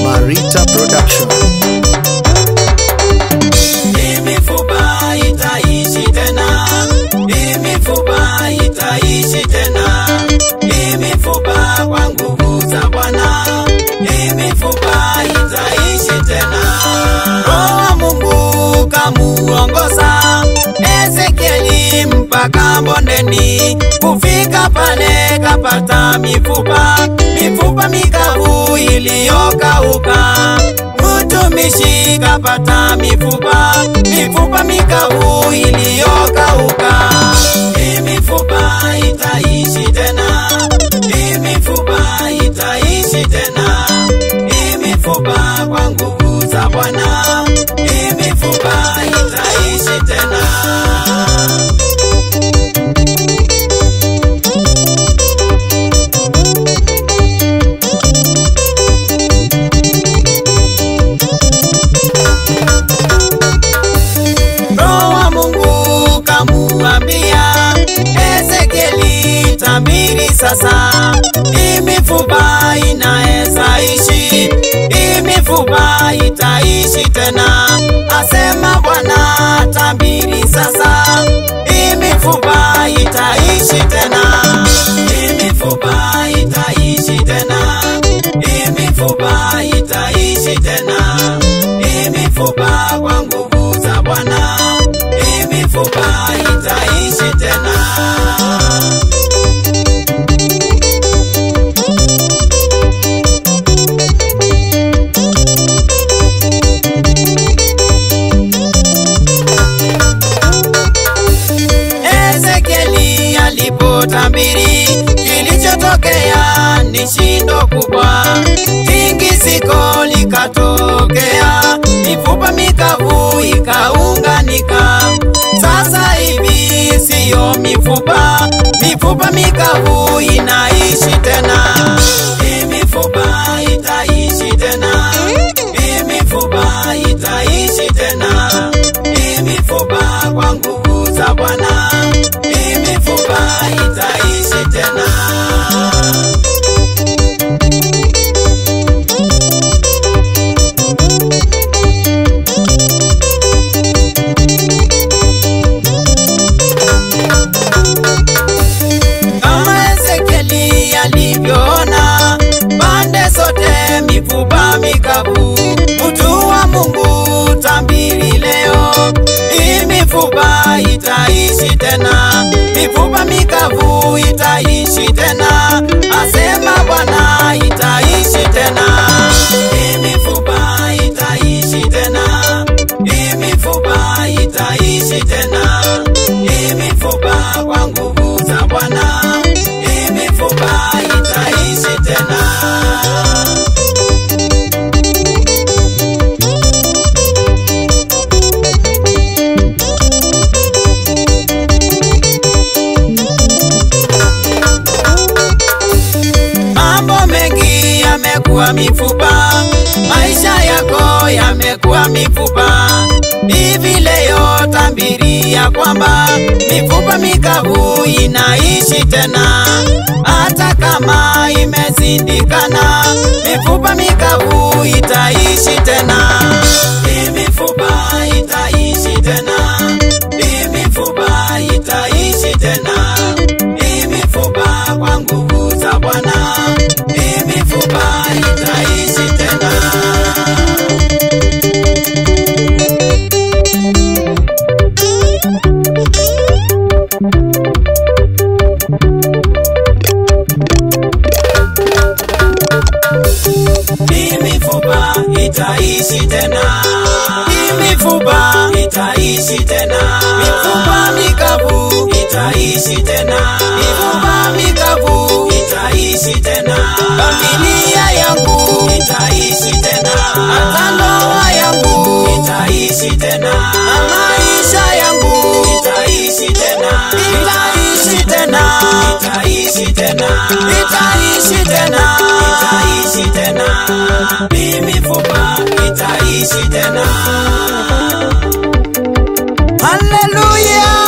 Marita Production. Mifupa itaishi tena, mifupa itaishi tena, mifupa kwa nguvu za Bwana, mifupa itaishi tena. Roho wa Mungu kamuongoza Ezekieli mpaka bondeni, kufika pale kapata mifupa mikavu iliyokauka. Mtumishi kapata mifupa mikavu iliyokauka. Mifupa itaishi tena, mifupa itaishi tena, mifupa kwa nguvu za Bwana, mifupa itaishi tena. Kamuambia Ezekieli, tabiri sasa, mifupa inaweza ishi, mifupa itaishi tena. Asema Bwana, tabiri sasa, mifupa itaishi tena, mifupa itaishi tena, mifupa itaishi tena, mifupa kwa nguvu za Bwana, mifupa itaishi tena. Ezekieli alipotabiri, kilichotokea ni shindo kubwa, tingiziko likatokea, mifupa mikavu ikaunganika. Sasa hivi siyo mifupa mikavu inaishi tena, mifupa itaishi tena, mifupa itaishi tena, mifupa kwa nguvu za Bwana, mifupa itaishi tena. Alivyoona pande zote mifupa mikavu, mtu wa Mungu tabiri leo, mifupa itaishi tena, mifupa mikavu itaishi tena. Asema Bwana, itaishi tena, mifupa itaishi tena, mifupa itaishi tena, mifupa kwa nguvu za Bwana, mifupa itaishi tena. Mambo mengi yamekuwa mifupa, maisha yako yamekuwa mifupa. Hivi leo tabiri ya kwamba mifupa mikavu inaishi tena, hata kama imezindikana, mifupa mikavu itaishi tena, mifupa itaishi tena, mifupa itaishi tena, mifupa kwa nguvu za Bwana, mifupa itaishi tena. Mifupa itaishi tena, mifupa itaishi tena, mifupa mikavu itaishi tena, mifupa mikavu itaishi tena. Familia yangu itaishi tena, hata ndoa yangu itaishi tena, maisha yangu itaishi tena, itaishi tena, itaishi tena, itaishi tena, itaishi tena, mifupa itaishi tena. Hallelujah.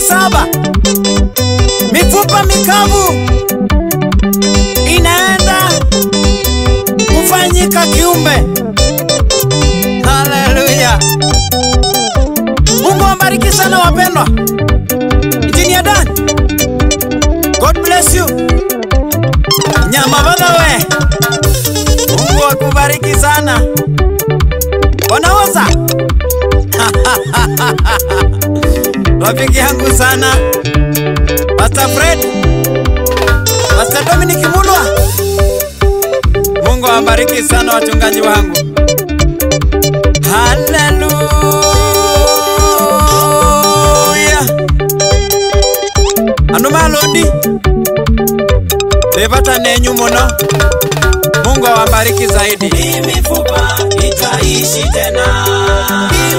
namba 7, mifupa mikavu inaenda kufanyika kiumbe. Haleluya. Mungu awabariki sana wapendwa. Engineer Dan, God bless you. Nyama bana we, Mungu akubariki sana. Wanaoza rafiki yangu sana Pastor Fred, Pastor Dominic Mulwa. Mungu awabariki sana wachungaji wangu. Hallelujah. Anuma Londi Devata nenyu mono. Mungu awabariki zaidi. Mifupa itaishi tena.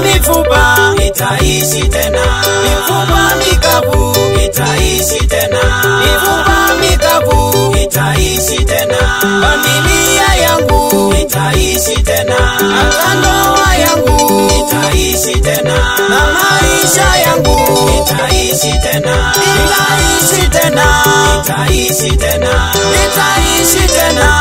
Mifupa itaishi tena. Mifupa mikavu itaishi tena. Mifupa mikavu itaishi tena. Familia yangu itaishi tena. Ndoa yangu itaishi tena. Na maisha yangu itaishi tena. Itaishi tena. Itaishi tena. Itaishi tena.